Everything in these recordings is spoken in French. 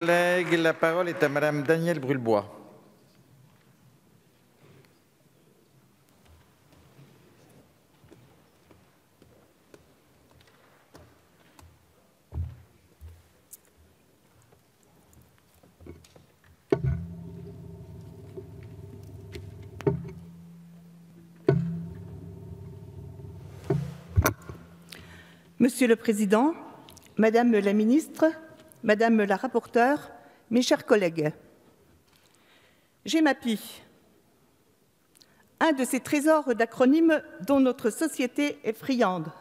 La parole est à Madame Danielle Brulbois. Monsieur le Président, Madame la Ministre, Madame la Rapporteure, mes chers collègues, GEMAPI, un de ces trésors d'acronymes dont notre société est friande,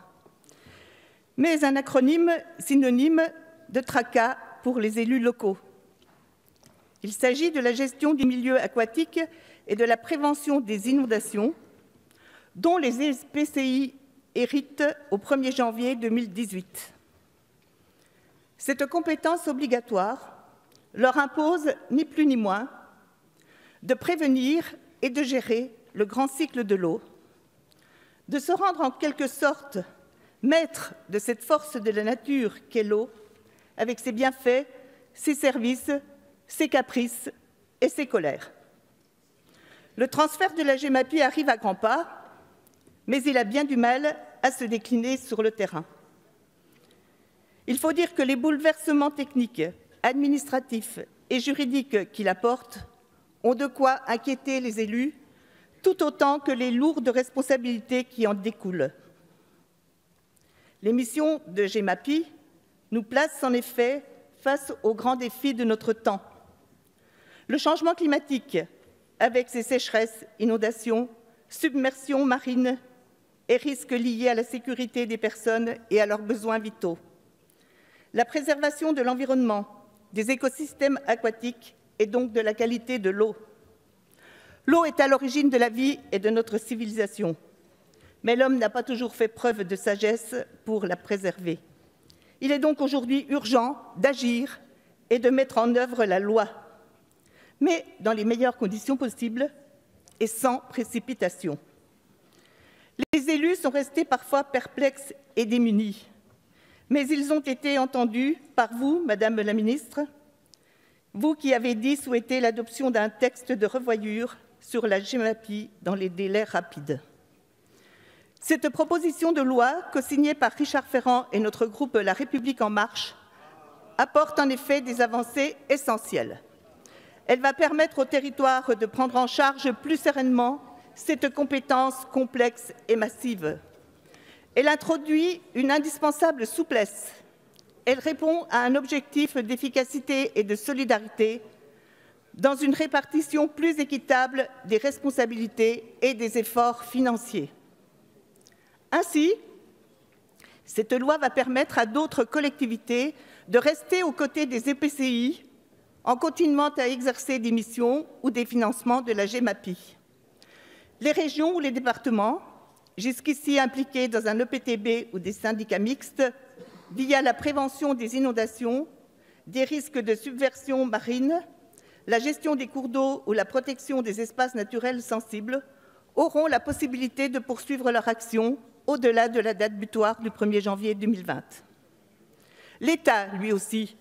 mais un acronyme synonyme de tracas pour les élus locaux. Il s'agit de la gestion du milieu aquatique et de la prévention des inondations, dont les EPCI héritent au 1er janvier 2018. Cette compétence obligatoire leur impose, ni plus ni moins, de prévenir et de gérer le grand cycle de l'eau, de se rendre en quelque sorte maître de cette force de la nature qu'est l'eau, avec ses bienfaits, ses services, ses caprices et ses colères. Le transfert de la GEMAPI arrive à grands pas, mais il a bien du mal à se décliner sur le terrain. Il faut dire que les bouleversements techniques, administratifs et juridiques qu'il apporte ont de quoi inquiéter les élus, tout autant que les lourdes responsabilités qui en découlent. Les missions de GEMAPI nous placent en effet face aux grands défis de notre temps. Le changement climatique, avec ses sécheresses, inondations, submersions marines et risques liés à la sécurité des personnes et à leurs besoins vitaux. La préservation de l'environnement, des écosystèmes aquatiques et donc de la qualité de l'eau. L'eau est à l'origine de la vie et de notre civilisation, mais l'homme n'a pas toujours fait preuve de sagesse pour la préserver. Il est donc aujourd'hui urgent d'agir et de mettre en œuvre la loi, mais dans les meilleures conditions possibles et sans précipitation. Les élus sont restés parfois perplexes et démunis, mais ils ont été entendus par vous, Madame la Ministre, vous qui avez dit souhaiter l'adoption d'un texte de revoyure sur la GEMAPI dans les délais rapides. Cette proposition de loi, co-signée par Richard Ferrand et notre groupe La République En Marche, apporte en effet des avancées essentielles. Elle va permettre aux territoires de prendre en charge plus sereinement cette compétence complexe et massive. Elle introduit une indispensable souplesse. Elle répond à un objectif d'efficacité et de solidarité dans une répartition plus équitable des responsabilités et des efforts financiers. Ainsi, cette loi va permettre à d'autres collectivités de rester aux côtés des EPCI en continuant à exercer des missions ou des financements de la GEMAPI. Les régions ou les départements, jusqu'ici impliqués dans un EPTB ou des syndicats mixtes, via la prévention des inondations, des risques de submersion marine, la gestion des cours d'eau ou la protection des espaces naturels sensibles, auront la possibilité de poursuivre leur action au-delà de la date butoir du 1er janvier 2020. L'État, lui aussi,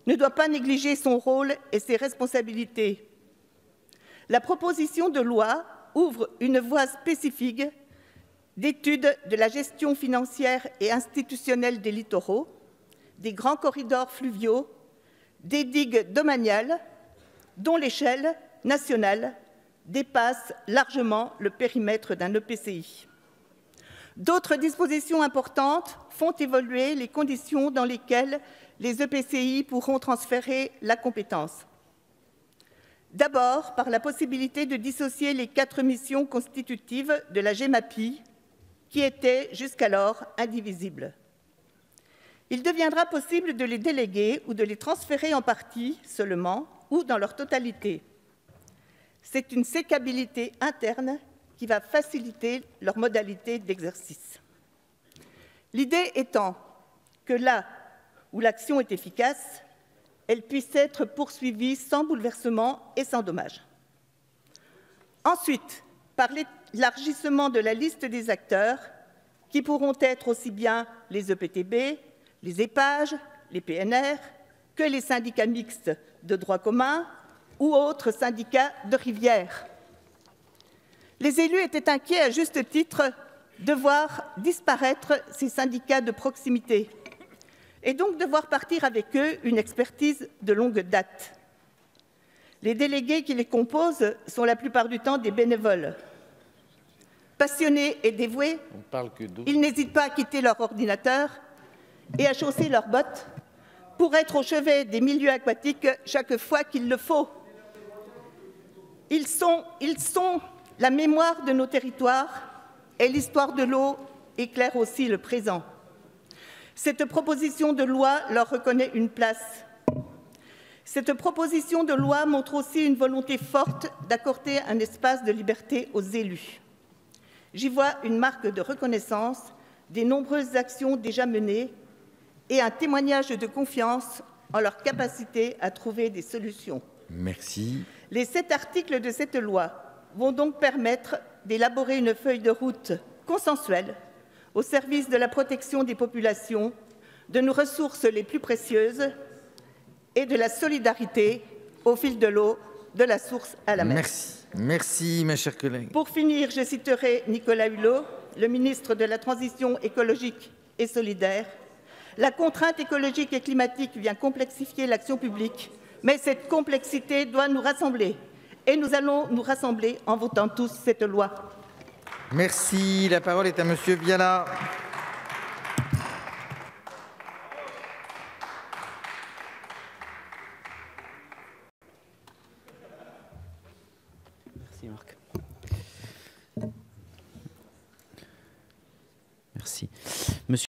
ne doit pas négliger son rôle et ses responsabilités. La proposition de loi ouvre une voie spécifique d'étude de la gestion financière et institutionnelle des littoraux, des grands corridors fluviaux, des digues domaniales, dont l'échelle nationale dépasse largement le périmètre d'un EPCI. D'autres dispositions importantes font évoluer les conditions dans lesquelles les EPCI pourront transférer la compétence. D'abord, par la possibilité de dissocier les 4 missions constitutives de la GEMAPI, qui étaient jusqu'alors indivisibles. Il deviendra possible de les déléguer ou de les transférer en partie seulement ou dans leur totalité. C'est une sécabilité interne qui va faciliter leurs modalités d'exercice. L'idée étant que là où l'action est efficace, elle puisse être poursuivie sans bouleversement et sans dommage. Ensuite, par l'élargissement de la liste des acteurs, qui pourront être aussi bien les EPTB, les EPAGE, les PNR, que les syndicats mixtes de droit commun ou autres syndicats de rivière. Les élus étaient inquiets à juste titre de voir disparaître ces syndicats de proximité et donc de voir partir avec eux une expertise de longue date. Les délégués qui les composent sont la plupart du temps des bénévoles. Passionnés et dévoués, ils n'hésitent pas à quitter leur ordinateur et à chausser leurs bottes pour être au chevet des milieux aquatiques chaque fois qu'il le faut. Ils sont la mémoire de nos territoires et l'histoire de l'eau éclaire aussi le présent. Cette proposition de loi leur reconnaît une place. Cette proposition de loi montre aussi une volonté forte d'accorder un espace de liberté aux élus. J'y vois une marque de reconnaissance des nombreuses actions déjà menées et un témoignage de confiance en leur capacité à trouver des solutions. Merci. Les 7 articles de cette loi vont donc permettre d'élaborer une feuille de route consensuelle au service de la protection des populations, de nos ressources les plus précieuses et de la solidarité au fil de l'eau, de la source à la mer. Merci. Merci, mes chers collègues. Pour finir, je citerai Nicolas Hulot, le ministre de la Transition écologique et solidaire. La contrainte écologique et climatique vient complexifier l'action publique, mais cette complexité doit nous rassembler. Et nous allons nous rassembler en votant tous cette loi. Merci. La parole est à Monsieur Viala. Merci Marc. Merci.